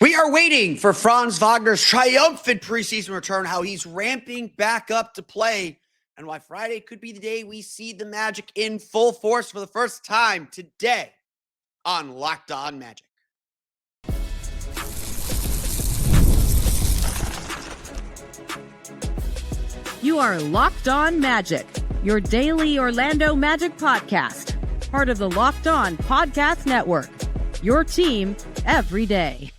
We are waiting for Franz Wagner's triumphant preseason return, how he's ramping back up to play, and why Friday could be the day we see the Magic in full force for the first time today on Locked On Magic. You are Locked On Magic, your daily Orlando Magic podcast, part of the Locked On Podcast Network, your team every day.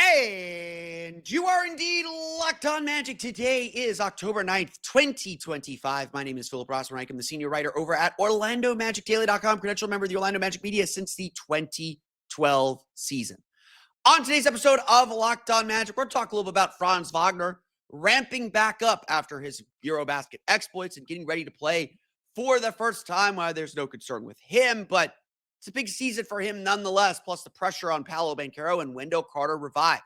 And you are indeed Locked On Magic. Today is October 9th, 2025. My name is Philip Rossman. I'm the senior writer over at OrlandoMagicDaily.com, credential member of the Orlando Magic media since the 2012 season. On today's episode of Locked On Magic, we're talking a little bit about Franz Wagner ramping back up after his EuroBasket exploits and getting ready to play for the first time. While there's no concern with him, but it's a big season for him nonetheless, plus the pressure on Paolo Banchero and Wendell Carter revive.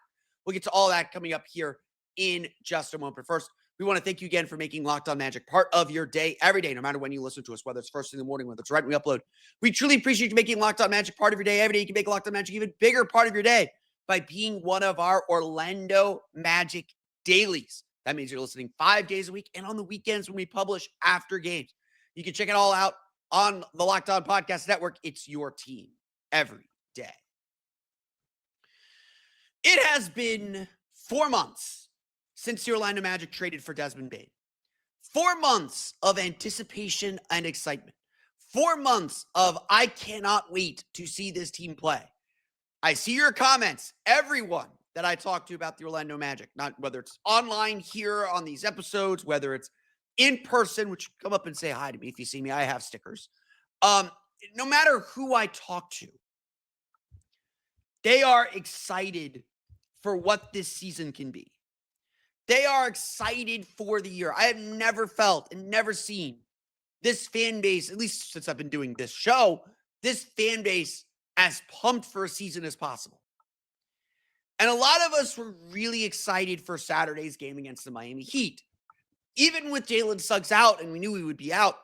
We'll get to all that coming up here in just a moment. But first, we want to thank you again for making Locked On Magic part of your day every day, no matter when you listen to us, whether it's first in the morning, whether it's right when we upload. We truly appreciate you making Locked On Magic part of your day every day. You can make Locked On Magic even bigger part of your day by being one of our Orlando Magic dailies. That means you're listening 5 days a week and on the weekends when we publish after games. You can check it all out on the Locked On Podcast Network. It's your team every day. It has been 4 months since the Orlando Magic traded for Desmond Bane. 4 months of anticipation and excitement. 4 months of I cannot wait to see this team play. I see your comments, everyone that I talk to about the Orlando Magic, not whether it's online here on these episodes, whether it's in person, which come up and say hi to me if you see me. I have stickers. No matter who I talk to, they are excited for what this season can be. They are excited for the year. I have never felt and never seen this fan base, at least since I've been doing this show, this fan base as pumped for a season as possible. And a lot of us were really excited for Saturday's game against the Miami Heat. Even with Jalen Suggs out, and we knew he would be out,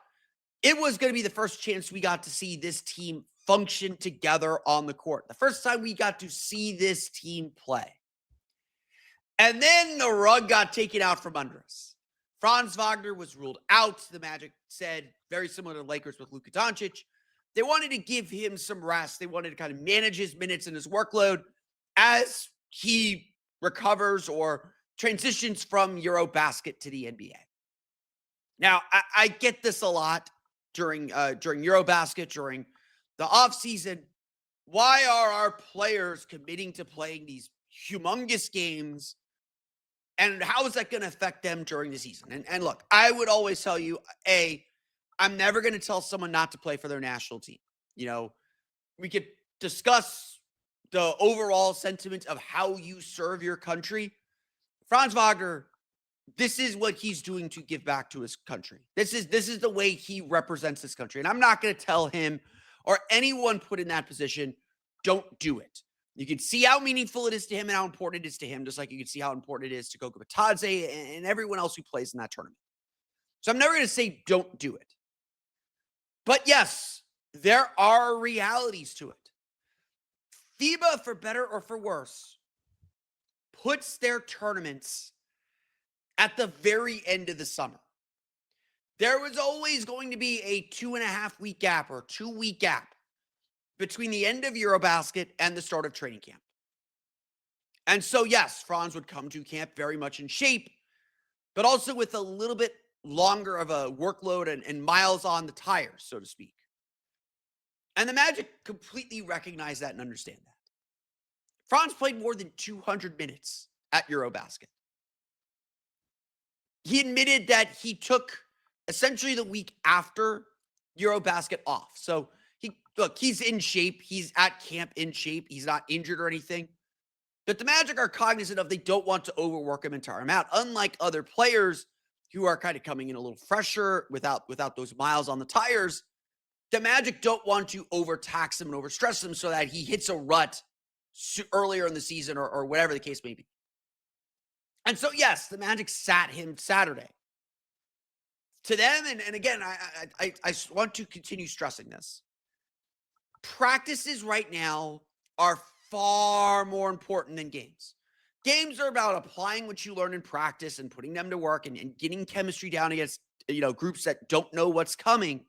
it was going to be the first chance we got to see this team function together on the court. The first time we got to see this team play. And then the rug got taken out from under us. Franz Wagner was ruled out. The Magic said, very similar to the Lakers with Luka Doncic, they wanted to give him some rest. They wanted to kind of manage his minutes and his workload as he recovers or transitions from EuroBasket to the NBA. Now, I get this a lot during EuroBasket, during the offseason. Why are our players committing to playing these humongous games? And how is that going to affect them during the season? And look, I would always tell you, I'm never going to tell someone not to play for their national team. You know, we could discuss the overall sentiment of how you serve your country. Franz Wagner, this is what he's doing to give back to his country. This is the way he represents his country. And I'm not going to tell him or anyone put in that position, don't do it. You can see how meaningful it is to him and how important it is to him, just like you can see how important it is to Goga Bitadze and everyone else who plays in that tournament. So I'm never going to say don't do it. But yes, there are realities to it. FIBA, for better or for worse, puts their tournaments at the very end of the summer. There was always going to be a 2.5 week gap or 2 week gap between the end of EuroBasket and the start of training camp. And so, yes, Franz would come to camp very much in shape, but also with a little bit longer of a workload and miles on the tires, so to speak. And the Magic completely recognize that and understand that. Franz played more than 200 minutes at EuroBasket. He admitted that he took essentially the week after EuroBasket off. So he's in shape. He's at camp in shape. He's not injured or anything. But the Magic are cognizant of they don't want to overwork him and tire him out. Unlike other players who are kind of coming in a little fresher without those miles on the tires, the Magic don't want to overtax him and overstress him so that he hits a rut earlier in the season or whatever the case may be. And so, yes, the Magic sat him Saturday. To them, and again, I want to continue stressing this. Practices right now are far more important than games. Games are about applying what you learn in practice and putting them to work and getting chemistry down against, groups that don't know what's coming.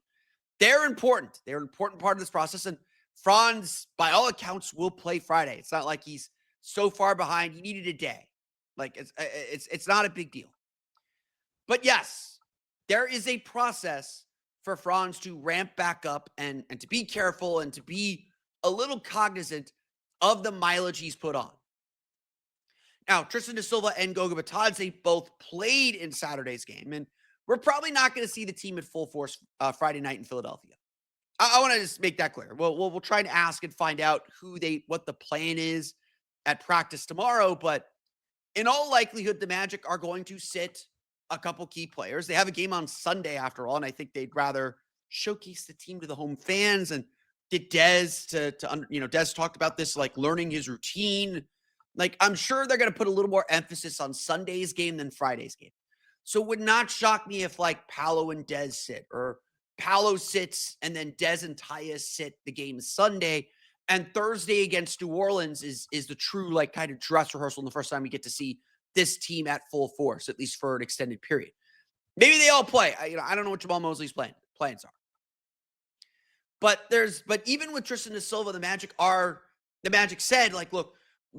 They're important. They're an important part of this process. And Franz, by all accounts, will play Friday. It's not like he's so far behind. He needed a day. Like it's not a big deal. But yes, there is a process for Franz to ramp back up and to be careful and to be a little cognizant of the mileage he's put on. Now, Tristan da Silva and Goga Batadze both played in Saturday's game, and we're probably not going to see the team at full force Friday night in Philadelphia. I want to just make that clear. We'll try and ask and find out what the plan is at practice tomorrow, but in all likelihood, the Magic are going to sit a couple key players. They have a game on Sunday after all, and I think they'd rather showcase the team to the home fans and get Dez Dez talked about this, like learning his routine. Like, I'm sure they're going to put a little more emphasis on Sunday's game than Friday's game. So it would not shock me if like Paolo and Dez sit, or Paolo sits and then Dez and Tyus sit the game Sunday. And Thursday against New Orleans is the true like kind of dress rehearsal, and the first time we get to see this team at full force, at least for an extended period. Maybe they all play. I don't know what Jamal Mosley's plans are. But even with Tristan da Silva, the Magic said, like, look,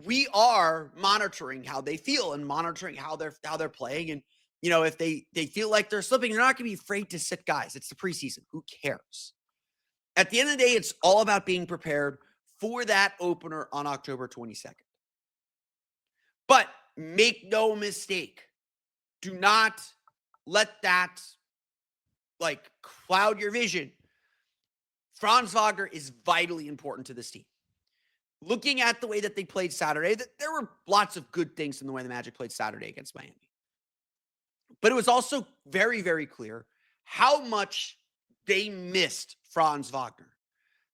we are monitoring how they feel and monitoring how they're playing. And, if they feel like they're slipping, they're not going to be afraid to sit guys. It's the preseason. Who cares? At the end of the day, it's all about being prepared for that opener on October 22nd. But make no mistake, do not let that like cloud your vision. Franz Wagner is vitally important to this team. Looking at the way that they played Saturday, there were lots of good things in the way the Magic played Saturday against Miami. But it was also very, very clear how much they missed Franz Wagner,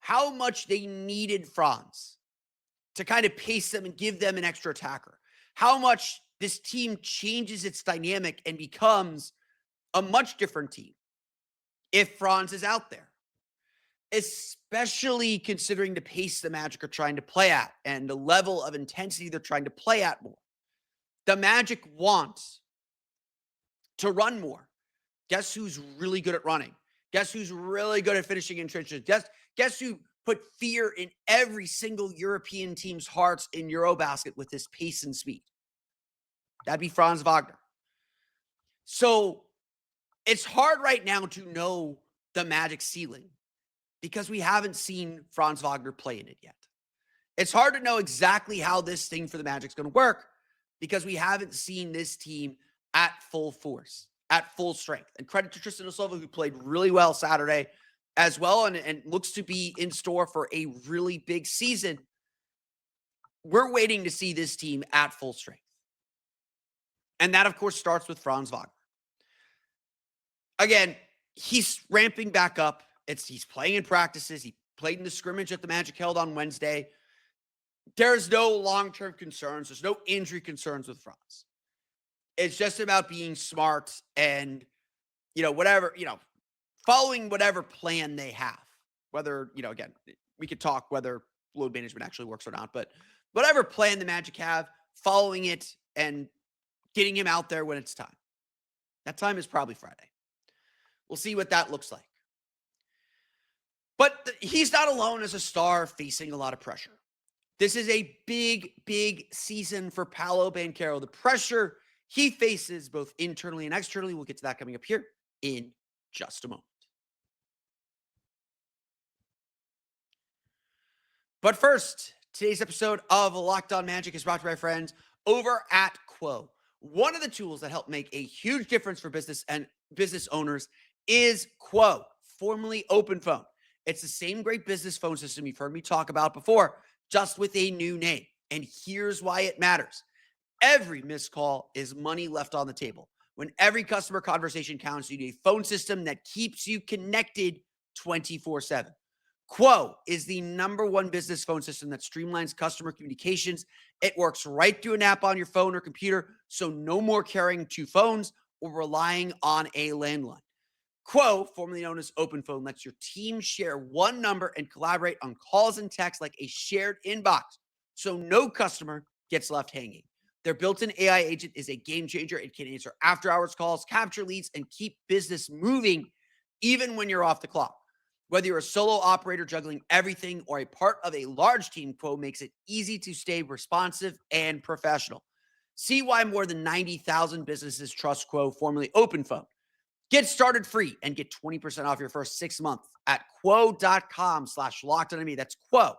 how much they needed Franz to kind of pace them and give them an extra attacker, how much this team changes its dynamic and becomes a much different team if Franz is out there, especially considering the pace the Magic are trying to play at and the level of intensity they're trying to play at more. The Magic wants to run more. Guess who's really good at running? Guess who's really good at finishing in trenches? Guess who put fear in every single European team's hearts in EuroBasket with his pace and speed? That'd be Franz Wagner. So it's hard right now to know the Magic ceiling because we haven't seen Franz Wagner play in it yet. It's hard to know exactly how this thing for the Magic's going to work because we haven't seen this team at full force, at full strength. And credit to Tristan da Silva, who played really well Saturday as well and looks to be in store for a really big season. We're waiting to see this team at full strength. And that, of course, starts with Franz Wagner. Again, he's ramping back up. He's playing in practices. He played in the scrimmage that the Magic held on Wednesday. There's no long-term concerns. There's no injury concerns with Franz. It's just about being smart and, following whatever plan they have. Whether, again, we could talk whether load management actually works or not, but whatever plan the Magic have, following it and getting him out there when it's time. That time is probably Friday. We'll see what that looks like. But he's not alone as a star facing a lot of pressure. This is a big, big season for Paolo Banchero. The pressure he faces both internally and externally. We'll get to that coming up here in just a moment. But first, today's episode of Locked On Magic is brought to you by my friends over at Quo. One of the tools that help make a huge difference for business and business owners is Quo, formerly OpenPhone. It's the same great business phone system you've heard me talk about before, just with a new name. And here's why it matters. Every missed call is money left on the table. When every customer conversation counts, you need a phone system that keeps you connected 24/7. Quo is the #1 business phone system that streamlines customer communications. It works right through an app on your phone or computer, so no more carrying two phones or relying on a landline. Quo, formerly known as OpenPhone, lets your team share one number and collaborate on calls and texts like a shared inbox. so no customer gets left hanging. Their built-in AI agent is a game changer. It can answer after-hours calls, capture leads, and keep business moving even when you're off the clock. Whether you're a solo operator juggling everything or a part of a large team, Quo makes it easy to stay responsive and professional. See why more than 90,000 businesses trust Quo, formerly OpenPhone. Get started free and get 20% off your first 6 months at quo.com/lockedonnba. That's Quo,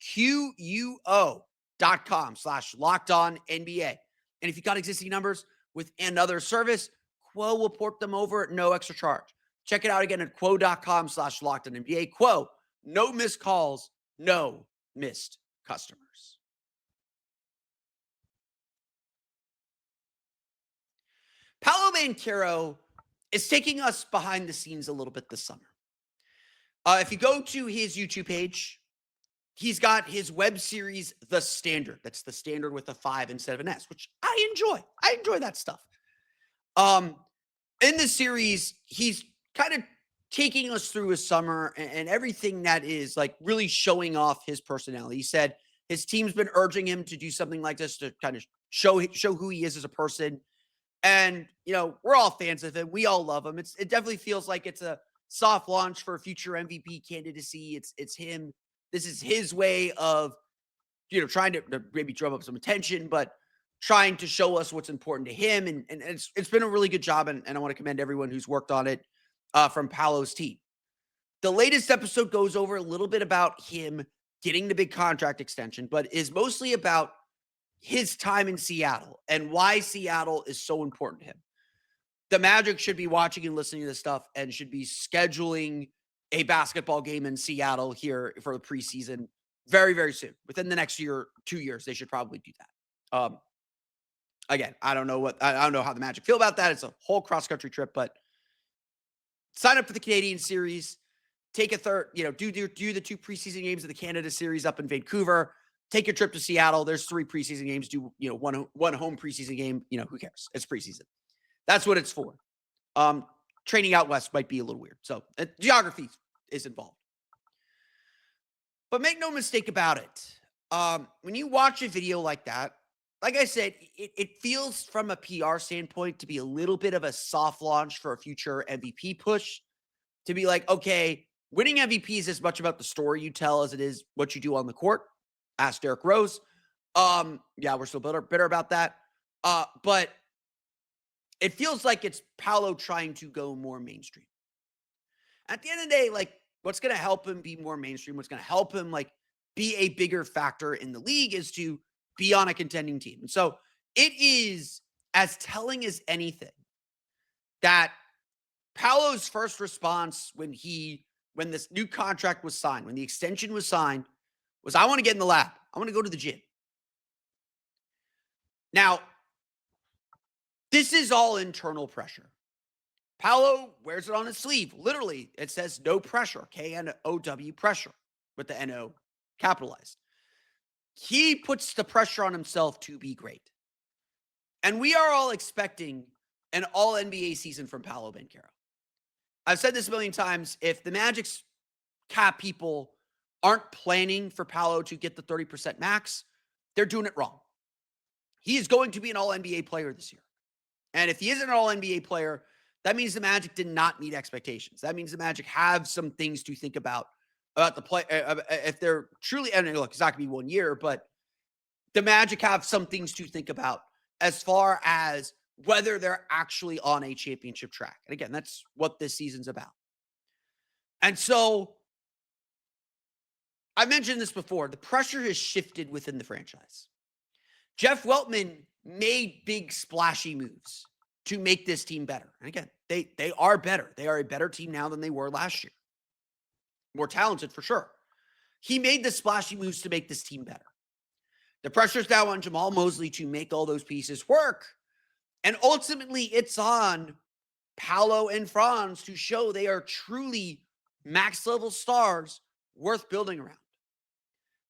QUO.com/lockedonnba. And if you got existing numbers with another service, Quo will port them over at no extra charge. Check it out again at quo.com/lockedonnba. Quo, no missed calls, no missed customers. Paolo Banchero is taking us behind the scenes a little bit this summer. If you go to his YouTube page, he's got his web series, The Standard. That's The Standard with a 5 instead of an S, which I enjoy. I enjoy that stuff. In the series, he's kind of taking us through his summer and everything that is like really showing off his personality. He said his team's been urging him to do something like this to kind of show who he is as a person. And, you know, we're all fans of him. We all love him. It definitely feels like it's a soft launch for future MVP candidacy. It's him. This is his way of, you know, trying to maybe drum up some attention, but trying to show us what's important to him. And it's been a really good job. And I want to commend everyone who's worked on it from Paolo's team. The latest episode goes over a little bit about him getting the big contract extension, but is mostly about his time in Seattle and why Seattle is so important to him. The Magic should be watching and listening to this stuff and should be scheduling a basketball game in Seattle here for the preseason very, very soon. Within the next year, 2 years, they should probably do that. Again, I don't know how the Magic feel about that. It's a whole cross-country trip, but sign up for the Canadian series. Take a third, do the 2 preseason games of the Canada series up in Vancouver. Take your trip to Seattle. There's 3 preseason games. Do, one home preseason game. Who cares? It's preseason. That's what it's for. Training out west might be a little weird. So geography is involved. But make no mistake about it. When you watch a video like that, like I said, it feels from a PR standpoint to be a little bit of a soft launch for a future MVP push. To be like, okay, winning MVP is as much about the story you tell as it is what you do on the court. Ask Derrick Rose. Yeah, we're still bitter about that. But it feels like it's Paolo trying to go more mainstream. At the end of the day, like, what's going to help him be more mainstream, what's going to help him, like, be a bigger factor in the league is to be on a contending team. And so it is as telling as anything that Paolo's first response when this new contract was signed, when the extension was signed, was, I want to get in the lab. I want to go to the gym. Now, this is all internal pressure. Paolo wears it on his sleeve. Literally, it says no pressure, KNOW pressure, with the NO capitalized. He puts the pressure on himself to be great. And we are all expecting an all-NBA season from Paolo Banchero. I've said this a million times. If the Magic's cap people aren't planning for Paolo to get the 30% max, they're doing it wrong. He is going to be an all-NBA player this year. And if he isn't an all-NBA player, that means the Magic did not meet expectations. That means the Magic have some things to think about the play. If they're truly, and look, it's not going to be 1 year, but the Magic have some things to think about as far as whether they're actually on a championship track. And again, that's what this season's about. And so I mentioned this before. The pressure has shifted within the franchise. Jeff Weltman made big splashy moves to make this team better. And again, they are better. They are a better team now than they were last year. More talented for sure. He made the splashy moves to make this team better. The pressure's now on Jamal Mosley to make all those pieces work. And ultimately, it's on Paolo and Franz to show they are truly max-level stars worth building around.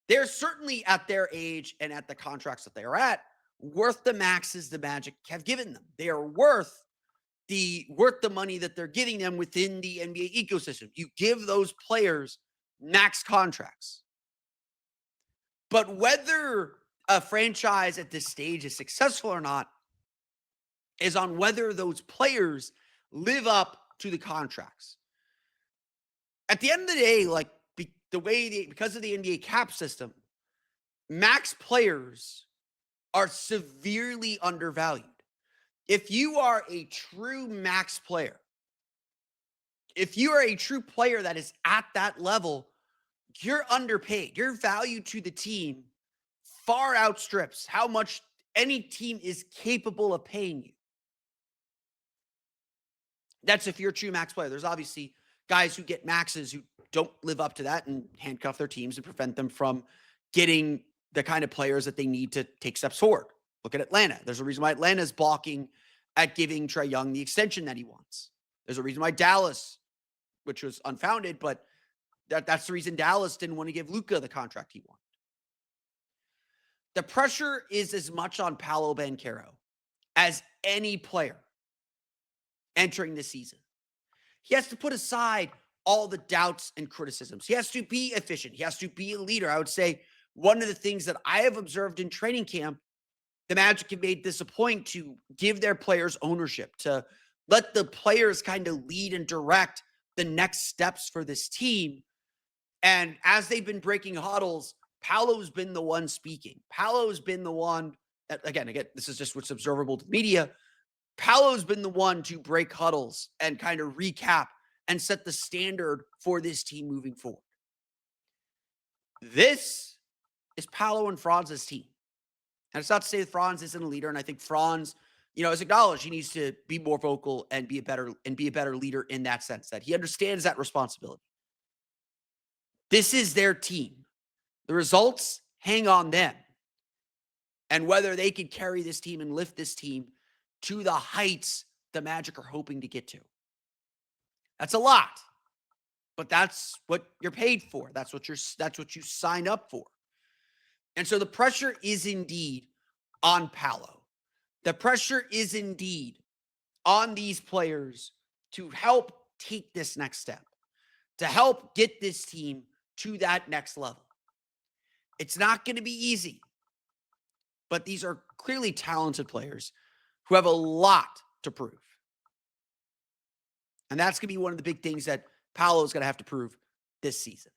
They're certainly at their age and at the contracts that they are at, worth the maxes the Magic have given them. They are worth the money that they're giving them within the NBA ecosystem. You give those players max contracts. But whether a franchise at this stage is successful or not is on whether those players live up to the contracts. At the end of the day, like because of the NBA cap system, max players are severely undervalued. If you are a true max player, if you are a true player that is at that level, you're underpaid. Your value to the team far outstrips how much any team is capable of paying you. That's if you're a true max player. There's obviously guys who get maxes who don't live up to that and handcuff their teams and prevent them from getting the kind of players that they need to take steps forward. Look at Atlanta. There's a reason why Atlanta is balking at giving Trae Young the extension that he wants. There's a reason why Dallas, which was unfounded, but that's the reason Dallas didn't want to give Luka the contract he wanted. The pressure is as much on Paolo Banchero as any player entering the season. He has to put aside all the doubts and criticisms. He has to be efficient. He has to be a leader. I would say one of the things that I have observed in training camp, the Magic have made this a point to give their players ownership, to let the players kind of lead and direct the next steps for this team. And as they've been breaking huddles, Paolo's been the one speaking. Paolo's been the one that, again, this is just what's observable to media. Paolo's been the one to break huddles and kind of recap and set the standard for this team moving forward. This is Paolo and Franz's team. And it's not to say that Franz isn't a leader. And I think Franz, has acknowledged he needs to be more vocal and be a better leader in that sense, that he understands that responsibility. This is their team. The results hang on them. And whether they can carry this team and lift this team to the heights the Magic are hoping to get to. That's a lot. But that's what you're paid for. That's what you sign up for. And so the pressure is indeed on Paolo. The pressure is indeed on these players to help take this next step, to help get this team to that next level. It's not going to be easy, but these are clearly talented players who have a lot to prove. And that's going to be one of the big things that Paolo is going to have to prove this season.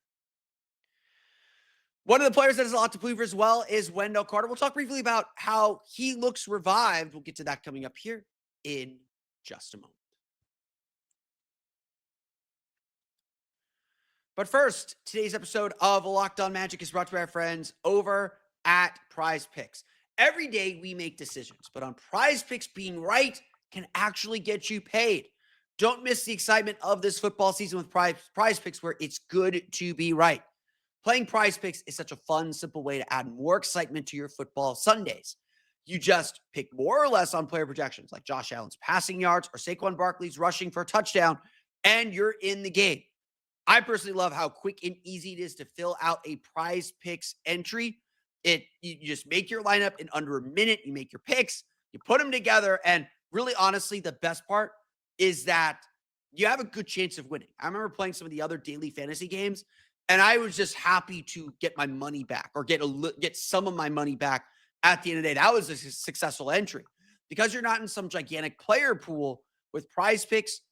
One of the players that has a lot to prove as well is Wendell Carter. We'll talk briefly about how he looks revived. We'll get to that coming up here in just a moment. But first, today's episode of Locked On Magic is brought to you by our friends over at Prize Picks. Every day we make decisions, but on Prize Picks, being right can actually get you paid. Don't miss the excitement of this football season with Prize Picks, where it's good to be right. Playing Prize Picks is such a fun, simple way to add more excitement to your football Sundays. You just pick more or less on player projections, like Josh Allen's passing yards or Saquon Barkley's rushing for a touchdown, and you're in the game. I personally love how quick and easy it is to fill out a Prize Picks entry. You just make your lineup in under a minute. You make your picks, you put them together, and really, honestly, the best part is that you have a good chance of winning. I remember playing some of the other daily fantasy games, and I was just happy to get my money back or get some of my money back at the end of the day. That was a successful entry. Because you're not in some gigantic player pool with Prize Picks,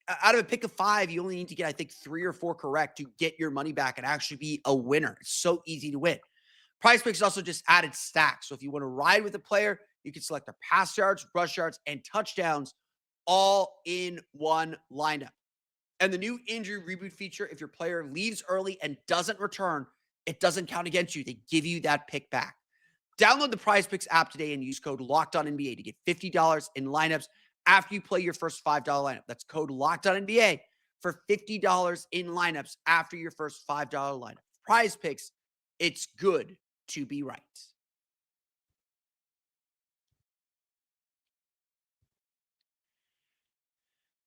out of a pick of 5, you only need to get, I think, 3 or 4 correct to get your money back and actually be a winner. It's so easy to win. Prize Picks also just added stacks. So if you want to ride with a player, you can select their pass yards, rush yards, and touchdowns all in one lineup. And the new injury reboot feature, if your player leaves early and doesn't return, it doesn't count against you. They give you that pick back. Download the Prize Picks app today and use code LOCKEDONNBA to get $50 in lineups after you play your first $5 lineup. That's code LOCKEDONNBA for $50 in lineups after your first $5 lineup. Prize Picks, it's good to be right.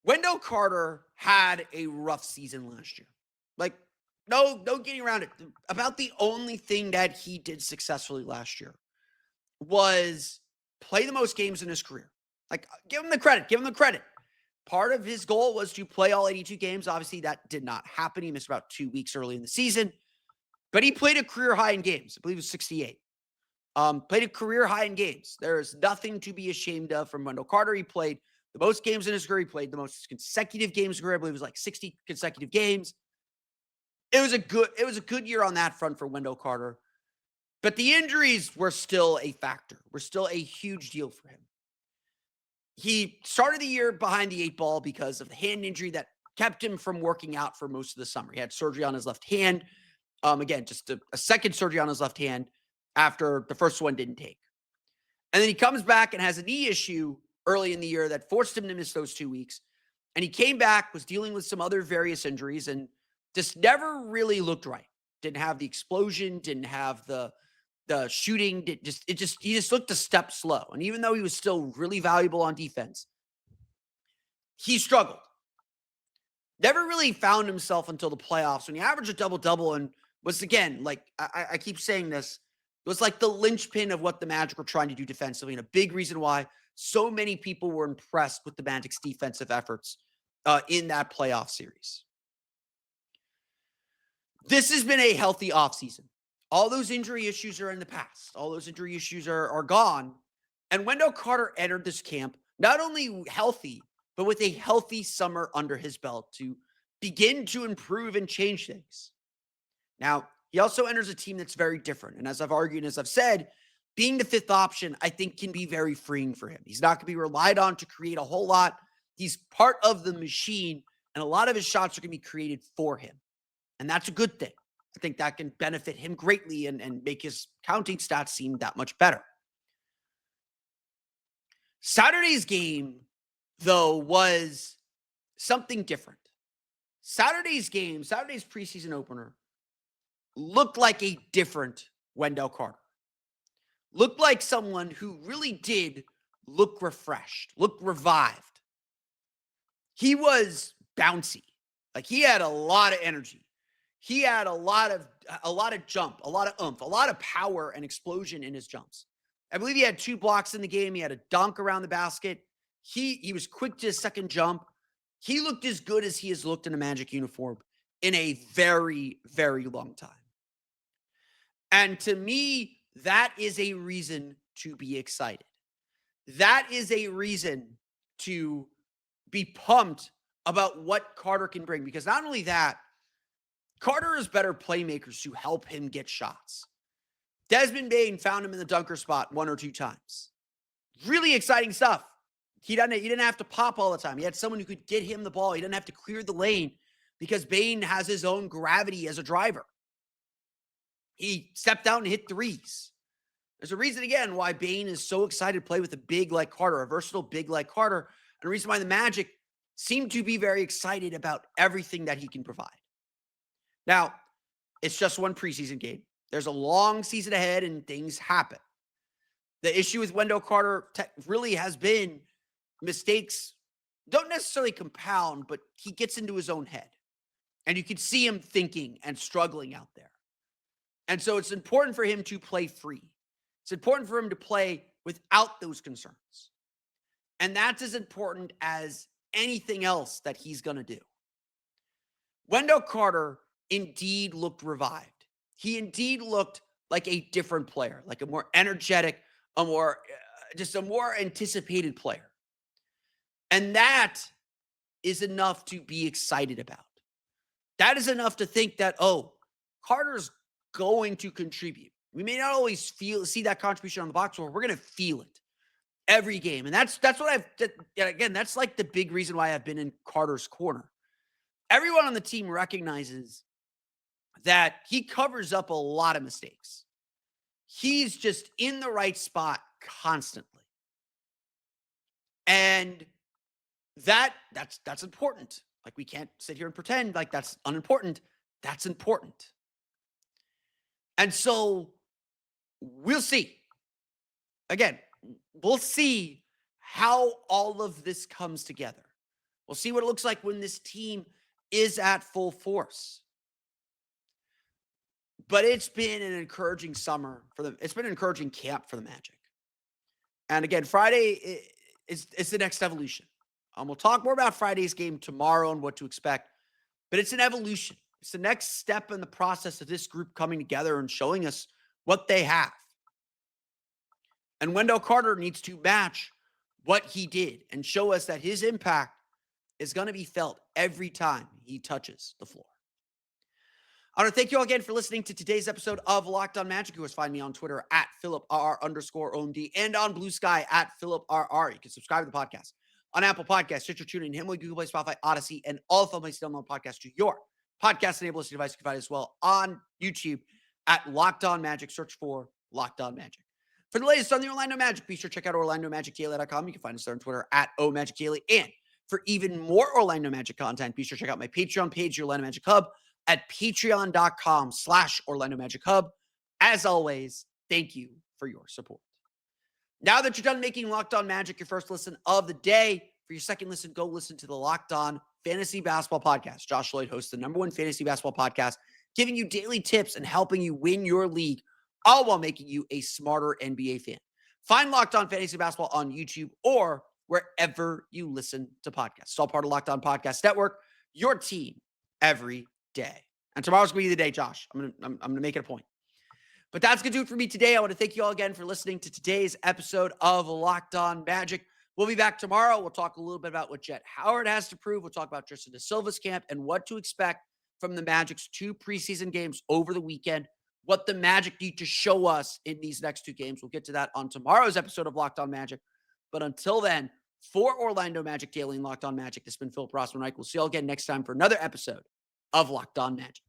Wendell Carter had a rough season last year. No getting around it. About the only thing that he did successfully last year was play the most games in his career. Give him the credit. Part of his goal was to play all 82 games. Obviously, that did not happen. He missed about 2 weeks early in the season. But he played a career high in games. I believe it was 68. Played a career high in games. There is nothing to be ashamed of from Wendell Carter. He played the most games in his career. He played the most consecutive games in his career. I believe it was like 60 consecutive games. It was a good year on that front for Wendell Carter. But the injuries were still a factor. Were still a huge deal for him. He started the year behind the 8 ball because of the hand injury that kept him from working out for most of the summer. He had surgery on his left hand. Again, just a second surgery on his left hand after the first one didn't take. And then he comes back and has a knee issue early in the year that forced him to miss those 2 weeks. And he came back, was dealing with some other various injuries, and just never really looked right. Didn't have the explosion, didn't have the shooting. He just looked a step slow. And even though he was still really valuable on defense, he struggled. Never really found himself until the playoffs when he averaged a double-double and was, again, like I keep saying this, it was like the linchpin of what the Magic were trying to do defensively, and a big reason why so many people were impressed with the Magic's defensive efforts in that playoff series. This has been a healthy offseason. All those injury issues are in the past. All those injury issues are gone. And Wendell Carter entered this camp not only healthy, but with a healthy summer under his belt to begin to improve and change things. Now, he also enters a team that's very different. And as I've argued, and as I've said, being the 5th option, I think, can be very freeing for him. He's not going to be relied on to create a whole lot. He's part of the machine, and a lot of his shots are going to be created for him. And that's a good thing. I think that can benefit him greatly and make his counting stats seem that much better. Saturday's game, though, was something different. Saturday's preseason opener, looked like a different Wendell Carter. Looked like someone who really did look refreshed, look revived. He was bouncy. Like, he had a lot of energy. He had a lot of jump, a lot of oomph, a lot of power and explosion in his jumps. I believe he had 2 blocks in the game. He had a dunk around the basket. He was quick to his second jump. He looked as good as he has looked in a Magic uniform in a very, very long time. And to me, that is a reason to be excited. That is a reason to be pumped about what Carter can bring. Because not only that, Carter has better playmakers to help him get shots. Desmond Bane found him in the dunker spot 1 or 2 times. Really exciting stuff. He didn't have to pop all the time. He had someone who could get him the ball. He didn't have to clear the lane because Bane has his own gravity as a driver. He stepped out and hit threes. There's a reason, again, why Bane is so excited to play with a big like Carter, a versatile big like Carter, and a reason why the Magic seem to be very excited about everything that he can provide. Now, it's just one preseason game. There's a long season ahead and things happen. The issue with Wendell Carter really has been mistakes don't necessarily compound, but he gets into his own head. And you can see him thinking and struggling out there. And so it's important for him to play free. It's important for him to play without those concerns. And that's as important as anything else that he's going to do. Wendell Carter indeed looked revived. He indeed looked like a different player, like a more energetic, just a more anticipated player. And that is enough to be excited about. That is enough to think that, oh, Carter's going to contribute. We may not always see that contribution on the box score. We're going to feel it every game. And that's what again, that's like the big reason why I've been in Carter's corner. Everyone on the team recognizes that he covers up a lot of mistakes. He's just in the right spot constantly. And that's important. Like, we can't sit here and pretend like that's unimportant. That's important. And so we'll see. Again, we'll see how all of this comes together. We'll see what it looks like when this team is at full force. But it's been an encouraging summer for them. It's been an encouraging camp for the Magic. And again, Friday is the next evolution. We'll talk more about Friday's game tomorrow and what to expect. But it's an evolution. It's the next step in the process of this group coming together and showing us what they have. And Wendell Carter needs to match what he did and show us that his impact is going to be felt every time he touches the floor. I want to thank you all again for listening to today's episode of Locked On Magic. You can find me on Twitter at @PhilipRR_OMD and on Blue Sky at PhilipRR. You can subscribe to the podcast on Apple Podcasts, Stitcher, TuneIn, Himalaya, Google Play, Spotify, Odyssey, and all the places to download podcasts to your podcast-enabled listening device. You can find it as well on YouTube at Locked On Magic. Search for Locked On Magic. For the latest on the Orlando Magic, be sure to check out OrlandoMagicDaily.com. You can find us there on Twitter at OMagicDaily. And for even more Orlando Magic content, be sure to check out my Patreon page, the Orlando Magic Hub, at patreon.com/Orlando Magic Hub. As always, thank you for your support. Now that you're done making Locked On Magic your first listen of the day, for your second listen, go listen to the Locked On Fantasy Basketball Podcast. Josh Lloyd hosts the #1 fantasy basketball podcast, giving you daily tips and helping you win your league, all while making you a smarter NBA fan. Find Locked On Fantasy Basketball on YouTube or wherever you listen to podcasts. It's all part of Locked On Podcast Network, your team every day. And tomorrow's going to be the day, Josh. I'm going to make it a point. But that's going to do it for me today. I want to thank you all again for listening to today's episode of Locked On Magic. We'll be back tomorrow. We'll talk a little bit about what Jet Howard has to prove. We'll talk about Tristan da Silva's camp and what to expect from the Magic's 2 preseason games over the weekend, what the Magic need to show us in these next 2 games. We'll get to that on tomorrow's episode of Locked On Magic. But until then, for Orlando Magic Daily and Locked On Magic, this has been Philip Rossman-Reich. We'll see you all again next time for another episode of Locked On Magic.